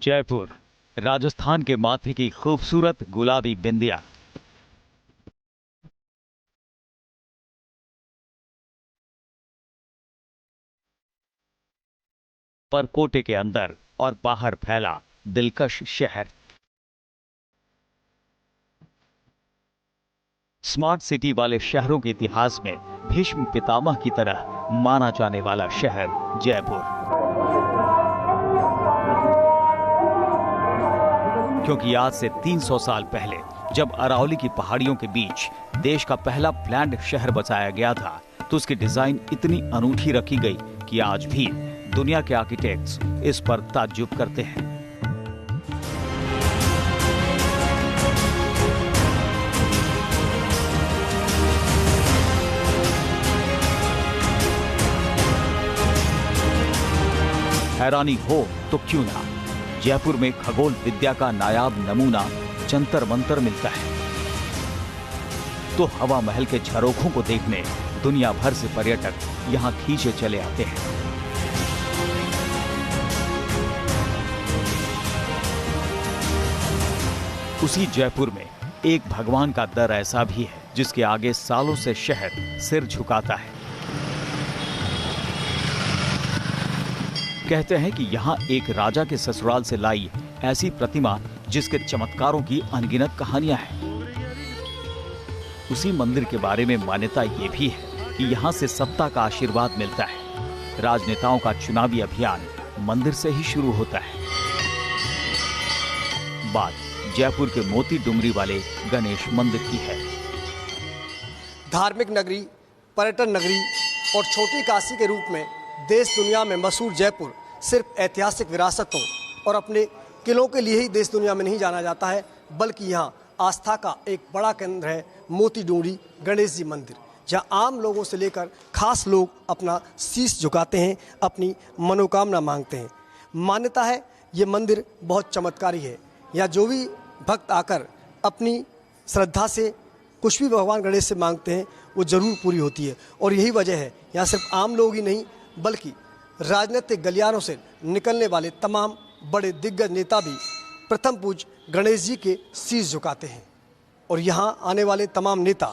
जयपुर, राजस्थान के माथे की खूबसूरत गुलाबी बिंदिया। परकोटे के अंदर और बाहर फैला दिलकश शहर। स्मार्ट सिटी वाले शहरों के इतिहास में भीष्म पितामह की तरह माना जाने वाला शहर जयपुर, क्योंकि आज से 300 साल पहले जब अरावली की पहाड़ियों के बीच देश का पहला प्लान्ड शहर बसाया गया था, तो उसकी डिजाइन इतनी अनूठी रखी गई कि आज भी दुनिया के आर्किटेक्ट्स इस पर ताज्जुब करते हैं। हैरानी हो तो क्यों ना, जयपुर में खगोल विद्या का नायाब नमूना जंतर मंतर मिलता है। तो हवा महल के झरोखों को देखने दुनिया भर से पर्यटक यहां खींचे चले आते हैं। उसी जयपुर में एक भगवान का दर ऐसा भी है जिसके आगे सालों से शहर सिर झुकाता है। कहते हैं कि यहाँ एक राजा के ससुराल से लाई ऐसी प्रतिमा जिसके चमत्कारों की अनगिनत कहानियां हैं। उसी मंदिर के बारे में मान्यता ये भी है कि यहाँ से सत्ता का आशीर्वाद मिलता है। राजनेताओं का चुनावी अभियान मंदिर से ही शुरू होता है। बात जयपुर के मोती डुंगरी वाले गणेश मंदिर की है। धार्मिक नगरी, पर्यटन नगरी और छोटी काशी के रूप में देश दुनिया में मशहूर जयपुर सिर्फ ऐतिहासिक विरासतों और अपने किलों के लिए ही देश दुनिया में नहीं जाना जाता है, बल्कि यहाँ आस्था का एक बड़ा केंद्र है मोती डुंगरी गणेश जी मंदिर, जहाँ आम लोगों से लेकर खास लोग अपना शीश झुकाते हैं, अपनी मनोकामना मांगते हैं। मान्यता है ये मंदिर बहुत चमत्कारी है। यहाँ जो भी भक्त आकर अपनी श्रद्धा से कुछ भी भगवान गणेश से मांगते हैं वो जरूर पूरी होती है। और यही वजह है यहाँ सिर्फ आम लोग ही नहीं बल्कि राजनीतिक गलियारों से निकलने वाले तमाम बड़े दिग्गज नेता भी प्रथम पूज गणेश जी के शीश झुकाते हैं। और यहाँ आने वाले तमाम नेता,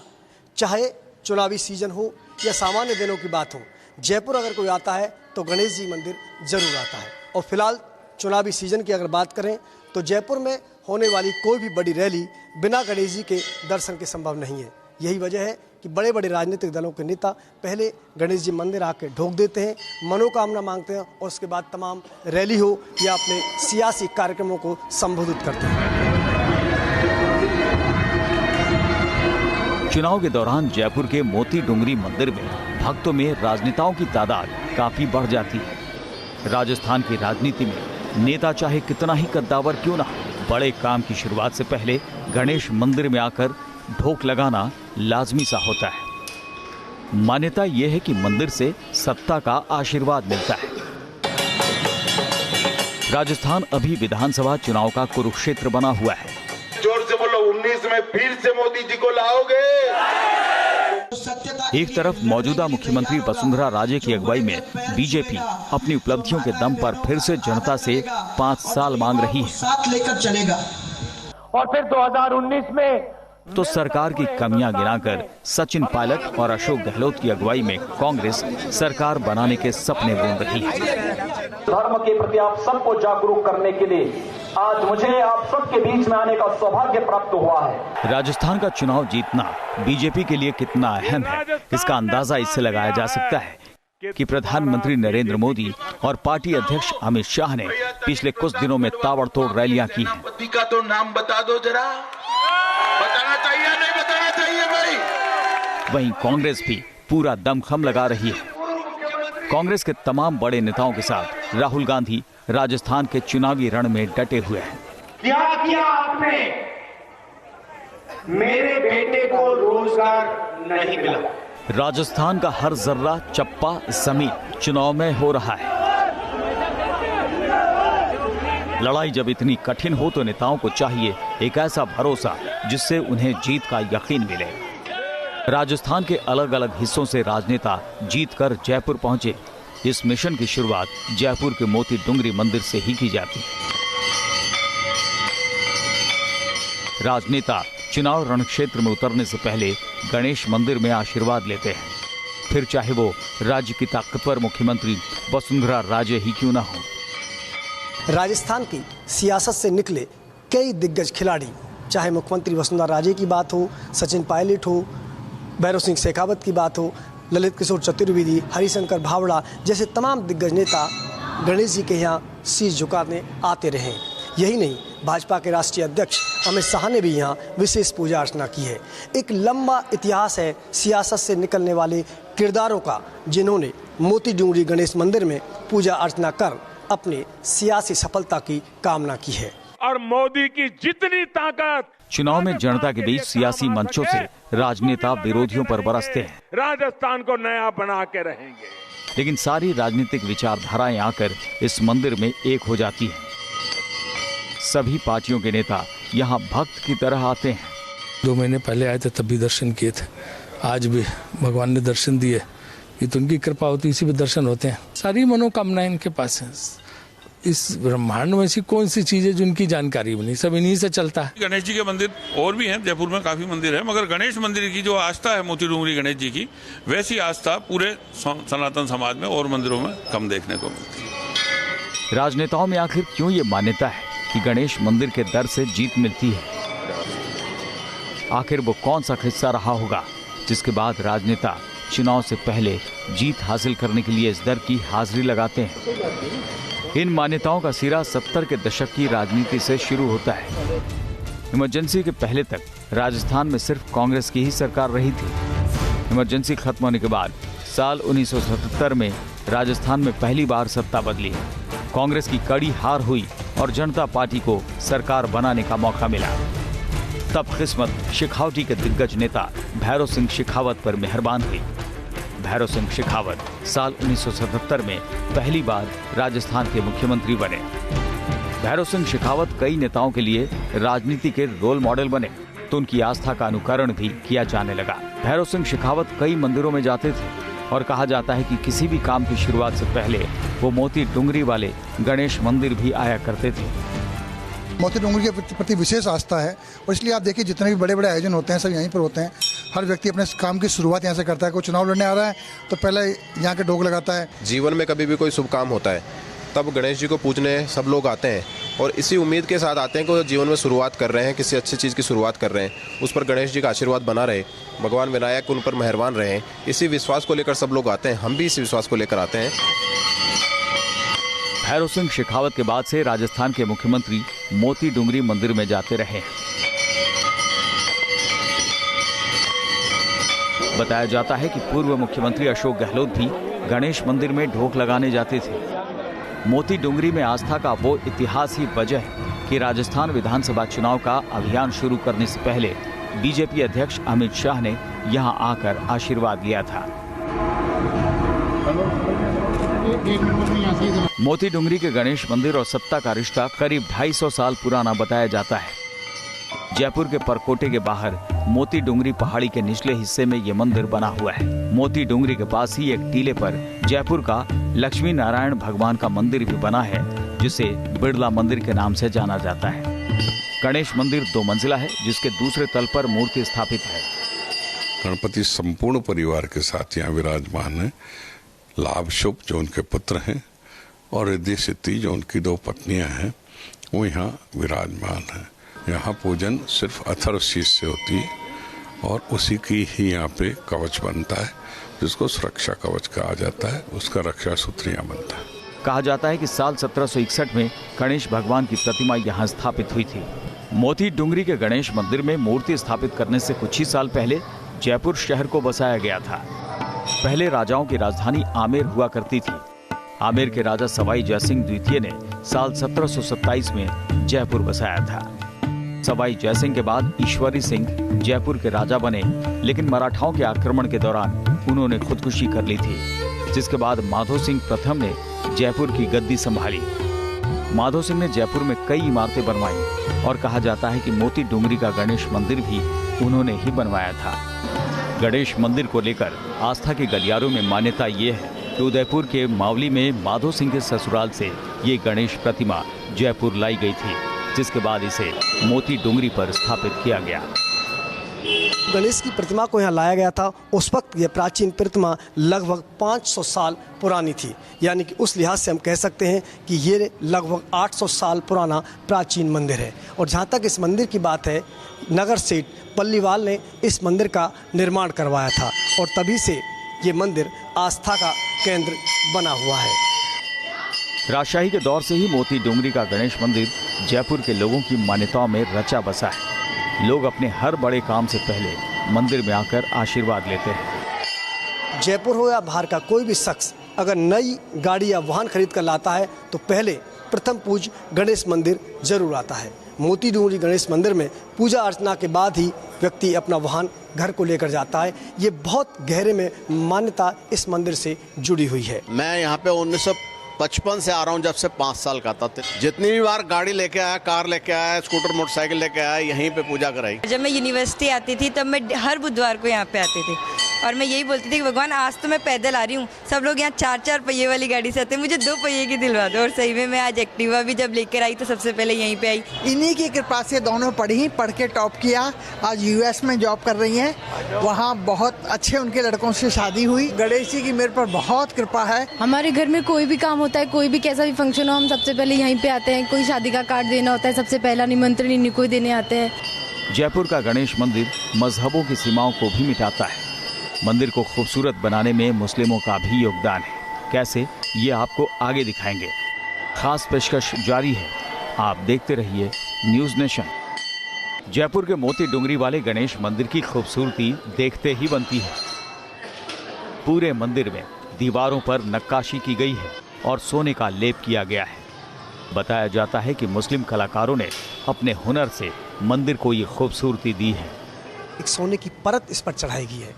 चाहे चुनावी सीजन हो या सामान्य दिनों की बात हो, जयपुर अगर कोई आता है तो गणेश जी मंदिर जरूर आता है। और फिलहाल चुनावी सीजन की अगर बात करें तो जयपुर में होने वाली कोई भी बड़ी रैली बिना गणेश जी के दर्शन के संभव नहीं है। यही वजह है कि बड़े बड़े राजनीतिक दलों के नेता पहले गणेश जी मंदिर आके ढोक देते हैं, मनोकामना मांगते हैं और उसके बाद तमाम रैली हो या अपने सियासी कार्यक्रमों को संबोधित करते हैं। चुनाव के दौरान जयपुर के मोती डुंगरी मंदिर में भक्तों में राजनेताओं की तादाद काफी बढ़ जाती है। राजस्थान की राजनीति में नेता चाहे कितना ही कद्दावर क्यों ना, बड़े काम की शुरुआत से पहले गणेश मंदिर में आकर ढोक लगाना लाजमी सा होता है। मान्यता यह है कि मंदिर से सत्ता का आशीर्वाद मिलता है। राजस्थान अभी विधानसभा चुनाव का कुरुक्षेत्र बना हुआ है। जोर से बोलो, 19 में फिर से मोदी जी को लाओगे। एक तरफ मौजूदा मुख्यमंत्री वसुंधरा राजे की अगुवाई में बीजेपी अपनी उपलब्धियों के दम पर फिर से जनता से 5 साल मांग रही है। साथ लेकर चलेगा। और फिर 2019 में तो सरकार की कमियां गिनाकर सचिन पायलट और अशोक गहलोत की अगुवाई में कांग्रेस सरकार बनाने के सपने बूंद रही है। धर्म के प्रति आप सबको जागरूक करने के लिए आज मुझे आप सबके बीच में आने का सौभाग्य प्राप्त हुआ है। राजस्थान का चुनाव जीतना बीजेपी के लिए कितना अहम है, इसका अंदाजा इससे लगाया जा सकता है कि प्रधानमंत्री नरेंद्र मोदी और पार्टी अध्यक्ष अमित शाह ने पिछले कुछ दिनों में ताबड़तोड़ रैलियां की हैं। पति का तो नाम बता दो जरा, बताना चाहिए नहीं बताना चाहिए भाई। वहीं कांग्रेस भी पूरा दमखम लगा रही है। कांग्रेस के तमाम बड़े नेताओं के साथ राहुल गांधी राजस्थान के चुनावी रण में डटे हुए हैं। क्या किया आपने? मेरे बेटे को रोजगार नहीं मिला। राजस्थान का हर जर्रा चप्पा जमीन चुनाव में हो रहा है। लड़ाई जब इतनी कठिन हो तो नेताओं को चाहिए एक ऐसा भरोसा जिससे उन्हें जीत का यकीन मिले। राजस्थान के अलग अलग हिस्सों से राजनेता जीतकर जयपुर पहुंचे। इस मिशन की शुरुआत जयपुर के मोती डुंगरी मंदिर से ही की जाती है। राजनेता चुनाव रणक्षेत्र में उतरने से पहले गणेश मंदिर में आशीर्वाद लेते हैं, फिर चाहे वो राज्य की ताकतवर मुख्यमंत्री वसुंधरा राजे ही क्यों ना हो। राजस्थान की सियासत से निकले कई दिग्गज खिलाड़ी, चाहे मुख्यमंत्री वसुंधरा राजे की बात हो, सचिन पायलट हो, भैरव सिंह शेखावत की बात हो, ललित किशोर चतुर्वेदी, हरिशंकर भावड़ा जैसे तमाम दिग्गज नेता गणेश जी के यहाँ शीश झुकाने आते रहे। यही नहीं, भाजपा के राष्ट्रीय अध्यक्ष अमित शाह ने भी यहाँ विशेष पूजा अर्चना की है। एक लंबा इतिहास है सियासत से निकलने वाले किरदारों का, जिन्होंने मोती डूंगरी गणेश मंदिर में पूजा अर्चना कर अपने सियासी सफलता की कामना की है। और मोदी की जितनी ताकत, चुनाव में जनता के बीच सियासी मंचों से राजनेता विरोधियों पर बरसते हैं, राजस्थान को नया बना के रहेंगे। लेकिन सारी राजनीतिक विचारधाराएं आकर इस मंदिर में एक हो जाती हैं। सभी पार्टियों के नेता यहाँ भक्त की तरह आते हैं। 2 महीने पहले आए थे तब भी दर्शन किए थे, आज भी भगवान ने दर्शन दिए, ये तो उनकी कृपा होती है, इसी पे दर्शन होते हैं। सारी मनोकामनाएं इनके पास हैं। इस ब्रह्मांड में ऐसी कौन सी चीज है जिनकी जानकारी बनी, सब इन्हीं से चलता है। गणेश जी के मंदिर और भी हैं, जयपुर में काफी मंदिर है, मगर गणेश मंदिर की जो आस्था है मोती डूंगरी गणेश जी की, वैसी आस्था पूरे सनातन समाज में और मंदिरों में कम देखने को मिलती है। राजनेताओं में आखिर क्यों ये मान्यता है कि गणेश मंदिर के दर से जीत मिलती है? आखिर वो कौन सा किस्सा रहा होगा जिसके बाद राजनेता चुनाव से पहले जीत हासिल करने के लिए इस दर की हाजिरी लगाते हैं? इन मान्यताओं का सिरा 70 के दशक की राजनीति से शुरू होता है। इमरजेंसी के पहले तक राजस्थान में सिर्फ कांग्रेस की ही सरकार रही थी। इमरजेंसी खत्म होने के बाद साल 1977 में राजस्थान में पहली बार सत्ता बदली। कांग्रेस की कड़ी हार हुई और जनता पार्टी को सरकार बनाने का मौका मिला। तब किस्मत शेखावटी के दिग्गज नेता भैरव सिंह शेखावत पर मेहरबान हुई। भैरव सिंह शेखावत साल 1977 में पहली बार राजस्थान के मुख्यमंत्री बने। भैरव सिंह शेखावत कई नेताओं के लिए राजनीति के रोल मॉडल बने, तो उनकी आस्था का अनुकरण भी किया जाने लगा। भैरव सिंह शेखावत कई मंदिरों में जाते थे और कहा जाता है कि किसी भी काम की शुरुआत से पहले वो मोती डूंगरी वाले गणेश मंदिर भी आया करते थे। मोती डूंगरी के प्रति विशेष आस्था है और इसलिए आप देखिए जितने भी बड़े बड़े आयोजन होते हैं सब यहीं पर होते हैं। हर व्यक्ति अपने काम की शुरुआत यहाँ से करता है। कोई चुनाव लड़ने आ रहा है तो पहले यहाँ के ढोक लगाता है। जीवन में कभी भी कोई शुभ काम होता है तब गणेश जी को पूजने सब लोग आते हैं और इसी उम्मीद के साथ आते हैं कि जीवन में शुरुआत कर रहे हैं, किसी अच्छी चीज़ की शुरुआत कर रहे हैं, उस पर गणेश जी का आशीर्वाद बना रहे, भगवान विनायक उन पर मेहरबान रहे। इसी विश्वास को लेकर सब लोग आते हैं, हम भी इसी विश्वास को लेकर आते हैं। भैरव सिंह शेखावत के बाद से राजस्थान के मुख्यमंत्री मोती डूंगरी मंदिर में जाते रहे हैं। बताया जाता है कि पूर्व मुख्यमंत्री अशोक गहलोत भी गणेश मंदिर में ढोक लगाने जाते थे। मोती डूंगरी में आस्था का वो इतिहास ही वजह है कि राजस्थान विधानसभा चुनाव का अभियान शुरू करने से पहले बीजेपी अध्यक्ष अमित शाह ने यहां आकर आशीर्वाद लिया था। मोती डूंगरी के गणेश मंदिर और सत्ता का रिश्ता करीब 250 साल पुराना बताया जाता है। जयपुर के परकोटे के बाहर मोती डूंगरी पहाड़ी के निचले हिस्से में ये मंदिर बना हुआ है। मोती डूंगरी के पास ही एक टीले पर जयपुर का लक्ष्मी नारायण भगवान का मंदिर भी बना है, जिसे बिड़ला मंदिर के नाम से जाना जाता है। गणेश मंदिर 2 मंजिला है, जिसके दूसरे तल पर मूर्ति स्थापित है। गणपति संपूर्ण परिवार के साथ यहाँ विराजमान है। लाभ शुभ जो उनके पुत्र हैं और रिद्धि सिद्धि जो उनकी 2 पत्नियां हैं वो यहाँ विराजमान है। यहाँ पूजन सिर्फ अथर्वशीष से होती है और उसी की ही यहाँ पे कवच बनता है, जिसको सुरक्षा कवच कहा जाता है। उसका रक्षा सूत्र यहाँ बनता है। कहा जाता है कि साल 1761 में गणेश भगवान की प्रतिमा यहाँ स्थापित हुई थी। मोती डूंगरी के गणेश मंदिर में मूर्ति स्थापित करने से कुछ ही साल पहले जयपुर शहर को बसाया गया था। पहले राजाओं की राजधानी आमेर हुआ करती थी। आमेर के राजा सवाई जयसिंह द्वितीय ने साल 1727 में जयपुर बसाया था। सवाई जयसिंह के बाद ईश्वरी सिंह जयपुर के राजा बने, लेकिन मराठाओं के आक्रमण के दौरान उन्होंने खुदकुशी कर ली थी, जिसके बाद माधो सिंह प्रथम ने जयपुर की गद्दी संभाली। माधो सिंह ने जयपुर में कई इमारतें बनवाई और कहा जाता है कि मोती डूंगरी का गणेश मंदिर भी उन्होंने ही बनवाया था। गणेश मंदिर को लेकर आस्था के गलियारों में मान्यता ये है कि उदयपुर के मावली में माधो सिंह के ससुराल से ये गणेश प्रतिमा जयपुर लाई गई थी। जिसके बाद इसे मोती डुंगरी पर स्थापित किया गया। गणेश की प्रतिमा को यहाँ लाया गया था। उस वक्त यह प्राचीन प्रतिमा लगभग 500 साल पुरानी थी, यानी कि उस लिहाज से हम कह सकते हैं कि ये लगभग 800 साल पुराना प्राचीन मंदिर है। और जहाँ तक इस मंदिर की बात है, नगर सेठ पल्लीवाल ने इस मंदिर का निर्माण करवाया था और तभी से ये मंदिर आस्था का केंद्र बना हुआ है। राजशाही के दौर से ही मोती डुंगरी का गणेश मंदिर जयपुर के लोगों की मान्यताओं में रचा बसा है। लोग अपने हर बड़े काम से पहले मंदिर में आकर आशीर्वाद लेते हैं। जयपुर हो या बाहर का कोई भी शख्स अगर नई गाड़ी या वाहन खरीद कर लाता है तो पहले प्रथम पूज गणेश मंदिर जरूर आता है। मोती डुंगरी गणेश मंदिर में पूजा अर्चना के बाद ही व्यक्ति अपना वाहन घर को लेकर जाता है। ये बहुत गहरे में मान्यता इस मंदिर से जुड़ी हुई है। मैं यहाँ पे 1955 से आ रहा हूँ, जब से 5 साल का था। जितनी भी बार गाड़ी लेके आया, कार लेके आया, स्कूटर मोटरसाइकिल लेके आया, यहीं पे पूजा कराई। जब मैं यूनिवर्सिटी आती थी तब मैं हर बुधवार को यहाँ पे आती थी और मैं यही बोलती थी कि भगवान आज तो मैं पैदल आ रही हूँ, सब लोग यहाँ 4-4 पहिए वाली गाड़ी से आते हैं, मुझे 2 पहिए की दिलवा दो। और सही में मैं आज एक्टिवा भी जब लेकर आई तो सबसे पहले यहीं पे आई। इन्हीं की कृपा से दोनों पढ़ के टॉप किया। आज यूएस में जॉब कर रही हैं, वहाँ बहुत अच्छे उनके लड़कों से शादी हुई। गणेश जी की मेरे पर बहुत कृपा है। हमारे घर में कोई भी काम होता है, कोई भी कैसा भी फंक्शन हो, हम सबसे पहले यहीं पे आते हैं। कोई शादी का कार्ड देना होता है, सबसे पहला निमंत्रण इन्हीं को देने आते हैं। जयपुर का गणेश मंदिर मजहबों की सीमाओं को भी मिटाता है। मंदिर को खूबसूरत बनाने में मुस्लिमों का भी योगदान है। कैसे, ये आपको आगे दिखाएंगे। खास पेशकश जारी है, आप देखते रहिए न्यूज़ नेशन। जयपुर के मोती डुंगरी वाले गणेश मंदिर की खूबसूरती देखते ही बनती है। पूरे मंदिर में दीवारों पर नक्काशी की गई है और सोने का लेप किया गया है। बताया जाता है कि मुस्लिम कलाकारों ने अपने हुनर से मंदिर को ये खूबसूरती दी है। एक सोने की परत इस पर चढ़ाई गई है।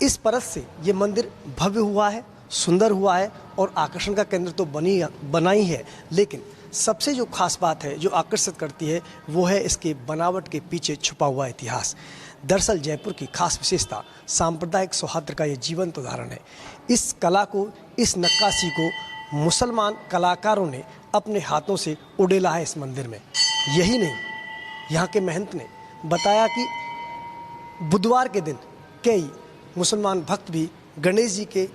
इस परत से ये मंदिर भव्य हुआ है, सुंदर हुआ है और आकर्षण का केंद्र तो बना ही है, लेकिन सबसे जो खास बात है, जो आकर्षित करती है, वो है इसके बनावट के पीछे छुपा हुआ इतिहास। दरअसल जयपुर की खास विशेषता सांप्रदायिक सौहार्द का ये जीवंत उदाहरण है। इस कला को, इस नक्काशी को मुसलमान कलाकारों ने अपने हाथों से उड़ेला है इस मंदिर में। यही नहीं, यहाँ के महंत ने बताया कि बुधवार के दिन कई मुसलमान भक्त भी गणेश जी के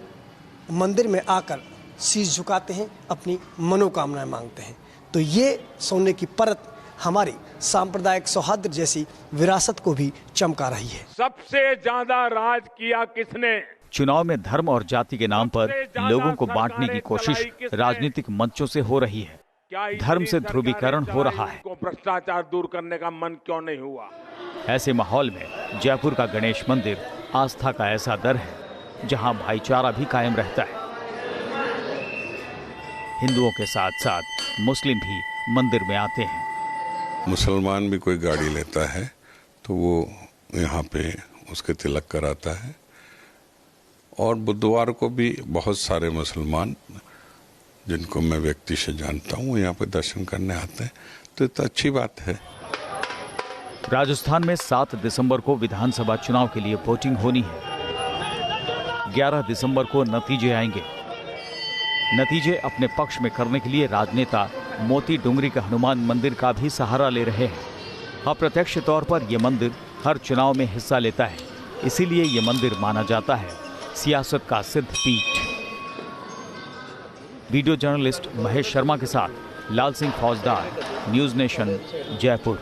मंदिर में आकर शीश झुकाते हैं, अपनी मनोकामनाएं मांगते हैं। तो ये सोने की परत हमारी सांप्रदायिक सौहार्द जैसी विरासत को भी चमका रही है। सबसे ज्यादा राज किया किसने? चुनाव में धर्म और जाति के नाम पर लोगों को बांटने की कोशिश राजनीतिक मंचों से हो रही है। धर्म से ध्रुवीकरण हो रहा है। भ्रष्टाचार दूर करने का मन क्यों नहीं हुआ? ऐसे माहौल में जयपुर का गणेश मंदिर आस्था का ऐसा दर है जहां भाईचारा भी कायम रहता है। हिंदुओं के साथ साथ मुस्लिम भी मंदिर में आते हैं। मुसलमान भी कोई गाड़ी लेता है तो वो यहाँ पे उसके तिलक कराता है, और बुधवार को भी बहुत सारे मुसलमान जिनको मैं व्यक्ति से जानता हूँ यहाँ पे दर्शन करने आते हैं। तो ये तो अच्छी बात है। राजस्थान में 7 दिसंबर को विधानसभा चुनाव के लिए वोटिंग होनी है। 11 दिसंबर को नतीजे आएंगे। नतीजे अपने पक्ष में करने के लिए राजनेता मोती डुंगरी के हनुमान मंदिर का भी सहारा ले रहे हैं। अप्रत्यक्ष तौर पर यह मंदिर हर चुनाव में हिस्सा लेता है, इसीलिए यह मंदिर माना जाता है सियासत का सिद्ध पीठ। वीडियो जर्नलिस्ट महेश शर्मा के साथ लाल सिंह फौजदार, न्यूज़ नेशन, जयपुर।